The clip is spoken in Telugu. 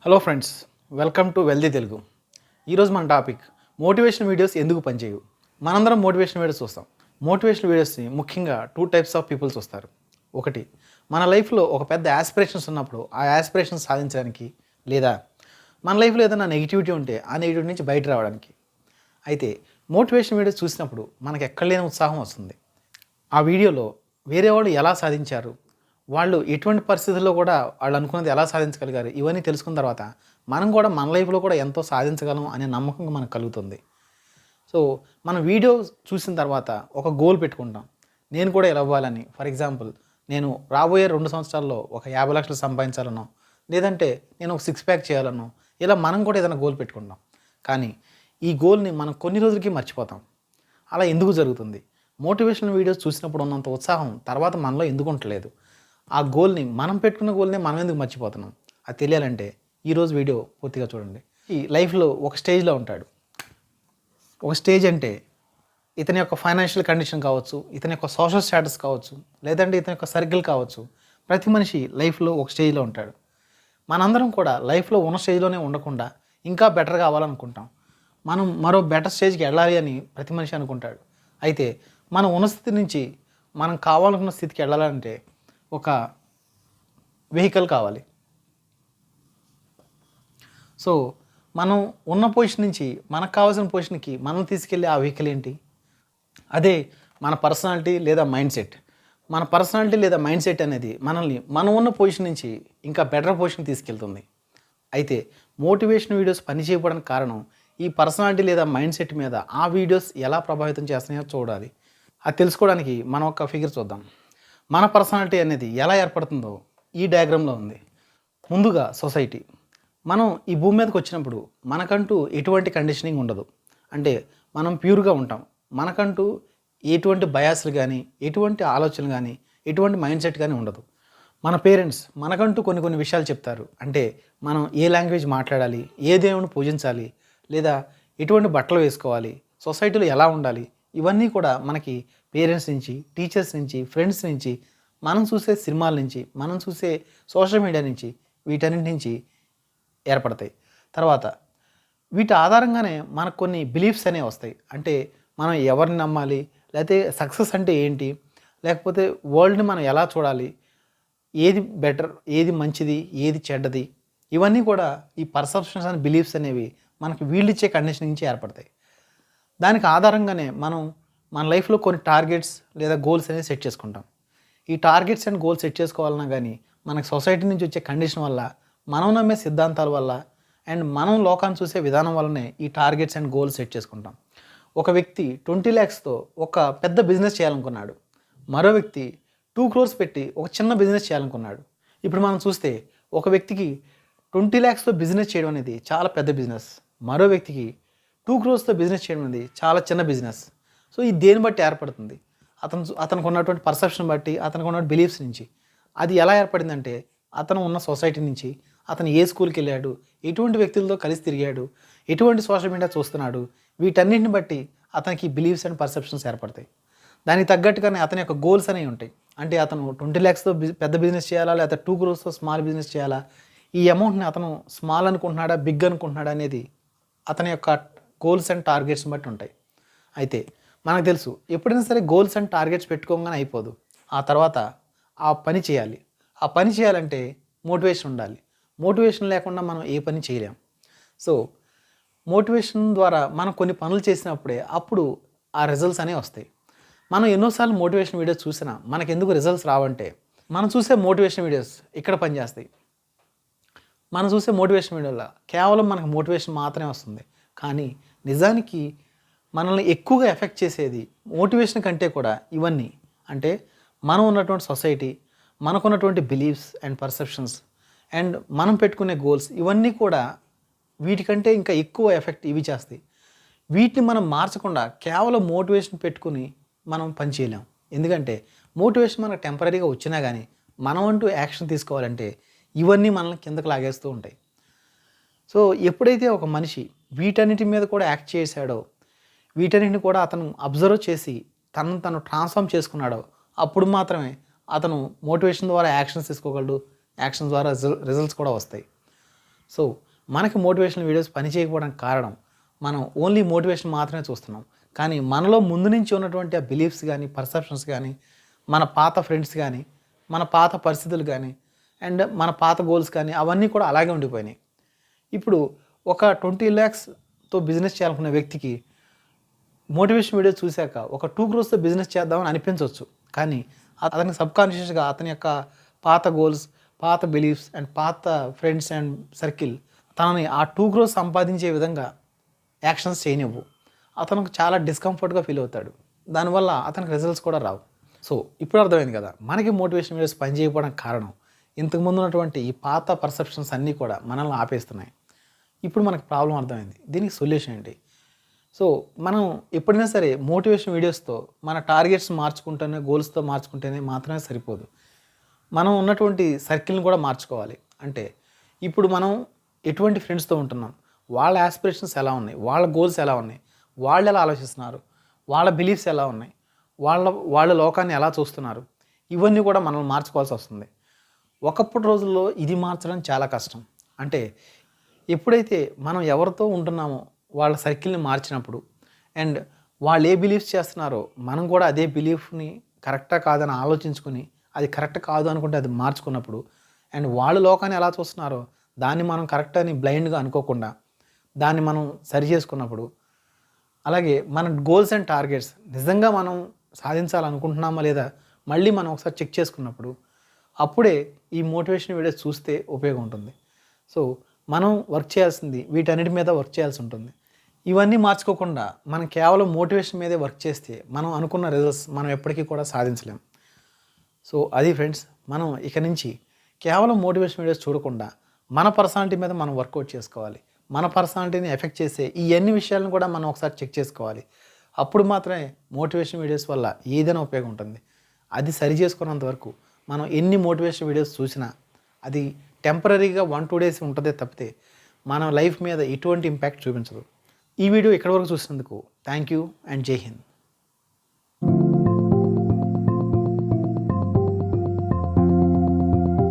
Hello friends, welcome to wealthy Telugu. ఈరోజు మన టాపిక్ మోటివేషన్ వీడియోస్ ఎందుకు పనిచేయవు. మనందరం మోటివేషన్ వీడియోస్ చూస్తాం. మోటివేషన్ వీడియోస్ని ముఖ్యంగా 2 టైప్స్ ఆఫ్ పీపుల్స్ వస్తారు. ఒకటి, మన లైఫ్లో ఒక పెద్ద యాస్పిరేషన్స్ ఉన్నప్పుడు ఆ యాస్పిరేషన్స్ సాధించడానికి, లేదా మన లైఫ్లో ఏదైనా నెగిటివిటీ ఉంటే ఆ నెగిటివిటీ నుంచి బయట రావడానికి. అయితే మోటివేషన్ వీడియోస్ చూసినప్పుడు మనకు ఎక్కడ లేని ఉత్సాహం వస్తుంది. ఆ వీడియోలో వేరే వాళ్ళు ఎలా సాధించారు, వాళ్ళు ఎటువంటి పరిస్థితుల్లో కూడా వాళ్ళు అనుకున్నది ఎలా సాధించగలిగారు, ఇవన్నీ తెలుసుకున్న తర్వాత మనం కూడా మన లైఫ్లో కూడా ఎంతో సాధించగలం అనే నమ్మకం మనకు కలుగుతుంది. సో మనం వీడియో చూసిన తర్వాత ఒక గోల్ పెట్టుకుంటాం, నేను కూడా ఇలా అవ్వాలని. ఫర్ ఎగ్జాంపుల్, నేను రాబోయే 2 సంవత్సరాల్లో ఒక 50 లక్షలు సంపాదించాలనో, లేదంటే నేను ఒక 6 ప్యాక్ చేయాలనో, ఇలా మనం కూడా ఏదైనా గోల్ పెట్టుకుంటాం. కానీ ఈ గోల్ని మనం కొన్ని రోజులకి మర్చిపోతాం. అలా ఎందుకు జరుగుతుంది? మోటివేషనల్ వీడియోస్ చూసినప్పుడు ఉన్నంత ఉత్సాహం తర్వాత మనలో ఎందుకు ఉండలేదు? ఆ గోల్ని, మనం పెట్టుకున్న గోల్ని మనం ఎందుకు మర్చిపోతున్నాం? అది తెలియాలంటే ఈరోజు వీడియో పూర్తిగా చూడండి. ఈ లైఫ్లో ఒక స్టేజ్లో ఉంటాడు. ఒక స్టేజ్ అంటే ఇతని యొక్క ఫైనాన్షియల్ కండిషన్ కావచ్చు, ఇతని యొక్క సోషల్ స్టేటస్ కావచ్చు, లేదంటే ఇతని యొక్క సర్కిల్ కావచ్చు. ప్రతి మనిషి లైఫ్లో ఒక స్టేజ్లో ఉంటాడు. మనందరం కూడా లైఫ్లో ఉన్న స్టేజ్లోనే ఉండకుండా ఇంకా బెటర్ కావాలనుకుంటాం. మనం మరో బెటర్ స్టేజ్కి వెళ్ళాలి అని ప్రతి మనిషి అనుకుంటాడు. అయితే మనం ఉన్న స్థితి నుంచి మనం కావాలనుకున్న స్థితికి వెళ్ళాలంటే ఒక వెహికల్ కావాలి. సో మనం ఉన్న పొజిషన్ నుంచి మనకు కావాల్సిన పొజిషన్కి మనం తీసుకెళ్ళే ఆ వెహికల్ ఏంటి? అదే మన పర్సనాలిటీ లేదా మైండ్ సెట్. మన పర్సనాలిటీ లేదా మైండ్ సెట్ అనేది మనల్ని మనం ఉన్న పొజిషన్ నుంచి ఇంకా బెటర్ పొజిషన్ తీసుకెళ్తుంది. అయితే మోటివేషన్ వీడియోస్ పనిచేయడానికి కారణం ఈ పర్సనాలిటీ లేదా మైండ్ సెట్ మీద ఆ వీడియోస్ ఎలా ప్రభావితం చేస్తున్నాయో చూడాలి. అది తెలుసుకోవడానికి మనం ఒక ఫిగర్ చూద్దాం. మన పర్సనాలిటీ అనేది ఎలా ఏర్పడుతుందో ఈ డయాగ్రామ్లో ఉంది. ముందుగా సొసైటీ. మనం ఈ భూమి మీదకి వచ్చినప్పుడు మనకంటూ ఎటువంటి కండిషనింగ్ ఉండదు. అంటే మనం ప్యూర్గా ఉంటాం. మనకంటూ ఎటువంటి బయాస్లు కానీ, ఎటువంటి ఆలోచనలు కానీ, ఎటువంటి మైండ్ సెట్ కానీ ఉండదు. మన పేరెంట్స్ మనకంటూ కొన్ని విషయాలు చెప్తారు. అంటే మనం ఏ లాంగ్వేజ్ మాట్లాడాలి, ఏ దేవుని పూజించాలి, లేదా ఎటువంటి బట్టలు వేసుకోవాలి, సొసైటీలో ఎలా ఉండాలి, ఇవన్నీ కూడా మనకి పేరెంట్స్ నుంచి, టీచర్స్ నుంచి, ఫ్రెండ్స్ నుంచి, మనం చూసే సినిమాల నుంచి, మనం చూసే సోషల్ మీడియా నుంచి, వీటన్నిటి నుంచి ఏర్పడతాయి. తర్వాత వీటి ఆధారంగానే మనకు కొన్ని బిలీఫ్స్ అనేవి వస్తాయి. అంటే మనం ఎవరిని నమ్మాలి, లేకపోతే సక్సెస్ అంటే ఏంటి, లేకపోతే వరల్డ్ని మనం ఎలా చూడాలి, ఏది బెటర్, ఏది మంచిది, ఏది చెడ్డది, ఇవన్నీ కూడా ఈ పర్సెప్షన్స్ అండ్ బిలీఫ్స్ అనేవి మనకి వీళ్ళు ఇచ్చే కండిషన్ నుంచి ఏర్పడతాయి. దానికి ఆధారంగానే మనం మన లైఫ్లో కొన్ని టార్గెట్స్ లేదా గోల్స్ అనేవి సెట్ చేసుకుంటాం. ఈ టార్గెట్స్ అండ్ గోల్స్ సెట్ చేసుకోవాలన్నా కానీ మనకు సొసైటీ నుంచి వచ్చే కండిషన్ వల్ల, మనం నమ్మే సిద్ధాంతాల వల్ల, అండ్ మనం లోకాన్ని చూసే విధానం వల్లనే ఈ టార్గెట్స్ అండ్ గోల్స్ సెట్ చేసుకుంటాం. ఒక వ్యక్తి 20 lakhsతో ఒక పెద్ద బిజినెస్ చేయాలనుకున్నాడు. మరో వ్యక్తి 2 crores పెట్టి ఒక చిన్న బిజినెస్ చేయాలనుకున్నాడు. ఇప్పుడు మనం చూస్తే ఒక వ్యక్తికి 20 lakhsతో బిజినెస్ చేయడం అనేది చాలా పెద్ద బిజినెస్. మరో వ్యక్తికి 2 crores బిజినెస్ చేయడం అనేది చాలా చిన్న బిజినెస్. సో ఇది దేని బట్టి ఏర్పడుతుంది? అతనికి ఉన్నటువంటి పర్సెప్షన్ బట్టి, అతనికి ఉన్న బిలీఫ్స్ నుంచి. అది ఎలా ఏర్పడిందంటే అతను ఉన్న సొసైటీ నుంచి, అతను ఏ స్కూల్కి వెళ్ళాడు, ఎటువంటి వ్యక్తులతో కలిసి తిరిగాడు, ఎటువంటి సోషల్ మీడియా చూస్తున్నాడు, వీటన్నిటిని బట్టి అతనికి బిలీఫ్స్ అండ్ పర్సెప్షన్స్ ఏర్పడతాయి. దానికి తగ్గట్టుగానే అతని యొక్క గోల్స్ అనేవి ఉంటాయి. అంటే అతను 20 lakhsతో పెద్ద బిజినెస్ చేయాలా, లేకపోతే 2 crores స్మాల్ బిజినెస్ చేయాలా, ఈ అమౌంట్ని అతను స్మాల్ అనుకుంటున్నాడా, బిగ్ అనుకుంటున్నాడా అనేది అతని యొక్క గోల్స్ అండ్ టార్గెట్స్ని బట్టి ఉంటాయి. అయితే మనకు తెలుసు, ఎప్పుడైనా సరే గోల్స్ అండ్ టార్గెట్స్ పెట్టుకోగానే అయిపోదు. ఆ తర్వాత ఆ పని చేయాలి. ఆ పని చేయాలంటే మోటివేషన్ ఉండాలి. మోటివేషన్ లేకుండా మనం ఏ పని చేయలేం. సో మోటివేషన్ ద్వారా మనం కొన్ని పనులు చేసినప్పుడే అప్పుడు ఆ రిజల్ట్స్ అనేవి వస్తాయి. మనం ఎన్నోసార్లు మోటివేషన్ వీడియోస్ చూసినా మనకు ఎందుకు రిజల్ట్స్ రావంటే, మనం చూసే మోటివేషన్ వీడియోస్ ఇక్కడ పనిచేస్తాయి. మనం చూసే మోటివేషన్ వీడియోలో కేవలం మనకు మోటివేషన్ మాత్రమే వస్తుంది. కానీ నిజానికి మనల్ని ఎక్కువగా ఎఫెక్ట్ చేసేది మోటివేషన్ కంటే కూడా ఇవన్నీ. అంటే మనం ఉన్నటువంటి సొసైటీ, మనకున్నటువంటి బిలీఫ్స్ అండ్ పర్సెప్షన్స్, అండ్ మనం పెట్టుకునే గోల్స్, ఇవన్నీ కూడా వీటికంటే ఇంకా ఎక్కువ ఎఫెక్ట్ ఇవి చేస్తాయి. వీటిని మనం మార్చకుండా కేవలం మోటివేషన్ పెట్టుకుని మనం పని చేయలేం. ఎందుకంటే మోటివేషన్ మనకు టెంపరీగా వచ్చినా కానీ మనం అంటూ యాక్షన్ తీసుకోవాలంటే ఇవన్నీ మనల్ని కిందకు లాగేస్తూ ఉంటాయి. సో ఎప్పుడైతే ఒక మనిషి వీటన్నిటి మీద కూడా యాక్ట్ చేశాడో, వీటన్నిటిని కూడా అతను అబ్జర్వ్ చేసి తను ట్రాన్స్ఫార్మ్ చేసుకున్నాడో, అప్పుడు మాత్రమే అతను మోటివేషన్ ద్వారా యాక్షన్స్ తీసుకోగలడు. యాక్షన్ ద్వారా రిజల్ట్స్ కూడా వస్తాయి. సో మనకి మోటివేషనల్ వీడియోస్ పని చేయకపోవడానికి కారణం మనం ఓన్లీ మోటివేషన్ మాత్రమే చూస్తున్నాం. కానీ మనలో ముందు నుంచి ఉన్నటువంటి ఆ బిలీఫ్స్ కానీ, పర్సెప్షన్స్ కానీ, మన పాత ఫ్రెండ్స్ కానీ, మన పాత పరిస్థితులు కానీ, అండ్ మన పాత గోల్స్ కానీ అవన్నీ కూడా అలాగే ఉండిపోయినాయి. ఇప్పుడు ఒక 20 lakhsతో బిజినెస్ చేయాలనుకున్న వ్యక్తికి మోటివేషన్ వీడియో చూశాక ఒక 2 crores బిజినెస్ చేద్దామని అనిపించవచ్చు. కానీ అతనికి సబ్కాన్షియస్గా అతని యొక్క పాత గోల్స్, పాత బిలీఫ్స్ అండ్ పాత ఫ్రెండ్స్ అండ్ సర్కిల్ తనని ఆ 2 crores సంపాదించే విధంగా యాక్షన్స్ చేయనివ్వు. అతనికి చాలా డిస్కంఫర్ట్గా ఫీల్ అవుతాడు. దానివల్ల అతనికి రిజల్ట్స్ కూడా రావు. సో ఇప్పుడు అర్థమైంది కదా, మనకి మోటివేషన్ వీడియోస్ పనిచేయకపోవడానికి కారణం ఇంతకుముందు ఉన్నటువంటి ఈ పాత పర్సెప్షన్స్ అన్నీ కూడా మనల్ని ఆపేస్తున్నాయి. ఇప్పుడు మనకు ప్రాబ్లం అర్థమైంది. దీనికి సొల్యూషన్ ఏంటి? సో మనం ఎప్పుడైనా సరే మోటివేషన్ వీడియోస్తో మన టార్గెట్స్ మార్చుకుంటేనే, గోల్స్తో మార్చుకుంటేనే మాత్రమే సరిపోదు. మనం ఉన్నటువంటి సర్కిల్ని కూడా మార్చుకోవాలి. అంటే ఇప్పుడు మనం ఎటువంటి ఫ్రెండ్స్తో ఉంటున్నాం, వాళ్ళ యాస్పిరేషన్స్ ఎలా ఉన్నాయి, వాళ్ళ గోల్స్ ఎలా ఉన్నాయి, వాళ్ళు ఎలా ఆలోచిస్తున్నారు, వాళ్ళ బిలీఫ్స్ ఎలా ఉన్నాయి, వాళ్ళ లోకాన్ని ఎలా చూస్తున్నారు, ఇవన్నీ కూడా మనం మార్చుకోవాల్సి వస్తుంది. ఒకప్పుడు రోజుల్లో ఇది మార్చడం చాలా కష్టం. అంటే ఎప్పుడైతే మనం ఎవరితో ఉంటున్నామో వాళ్ళ సర్కిల్ని మార్చినప్పుడు అండ్ వాళ్ళు ఏ బిలీఫ్స్ చేస్తున్నారో మనం కూడా అదే బిలీఫ్ని కరెక్టా కాదని ఆలోచించుకొని అది కరెక్ట్ కాదు అనుకుంటే అది మార్చుకున్నప్పుడు అండ్ వాళ్ళు లోకాన్ని ఎలా చూస్తున్నారో దాన్ని మనం కరెక్ట్ అని బ్లైండ్గా అనుకోకుండా దాన్ని మనం సరి చేసుకున్నప్పుడు, అలాగే మన గోల్స్ అండ్ టార్గెట్స్ నిజంగా మనం సాధించాలనుకుంటున్నామా లేదా మళ్ళీ మనం ఒకసారి చెక్ చేసుకున్నప్పుడు అప్పుడే ఈ మోటివేషన్ వీడియోస్ చూస్తే ఉపయోగం ఉంటుంది. సో మనం వర్క్ చేయాల్సింది వీటన్నిటి మీద వర్క్ చేయాల్సి ఉంటుంది. ఇవన్నీ మార్చుకోకుండా మనం కేవలం మోటివేషన్ మీదే వర్క్ చేస్తే మనం అనుకున్న రిజల్ట్స్ మనం ఎప్పటికీ కూడా సాధించలేం. సో అది ఫ్రెండ్స్, మనం ఇక నుంచి కేవలం మోటివేషన్ వీడియోస్ చూడకుండా మన పర్సనాలిటీ మీద మనం వర్కౌట్ చేసుకోవాలి. మన పర్సనాలిటీని ఎఫెక్ట్ చేసే ఈ అన్ని విషయాలను కూడా మనం ఒకసారి చెక్ చేసుకోవాలి. అప్పుడు మాత్రమే మోటివేషన్ వీడియోస్ వల్ల ఏదైనా ఉపయోగం ఉంటుంది. అది సరి చేసుకున్నంత వరకు మనం ఎన్ని మోటివేషన్ వీడియోస్ చూసినా అది టెంపరీగా 1-2 days ఉంటుందే తప్పితే మన లైఫ్ మీద ఎటువంటి ఇంపాక్ట్ చూపించదు. ఈ వీడియో ఇక్కడి వరకు చూసినందుకు థ్యాంక్ యూ అండ్ జై హింద్.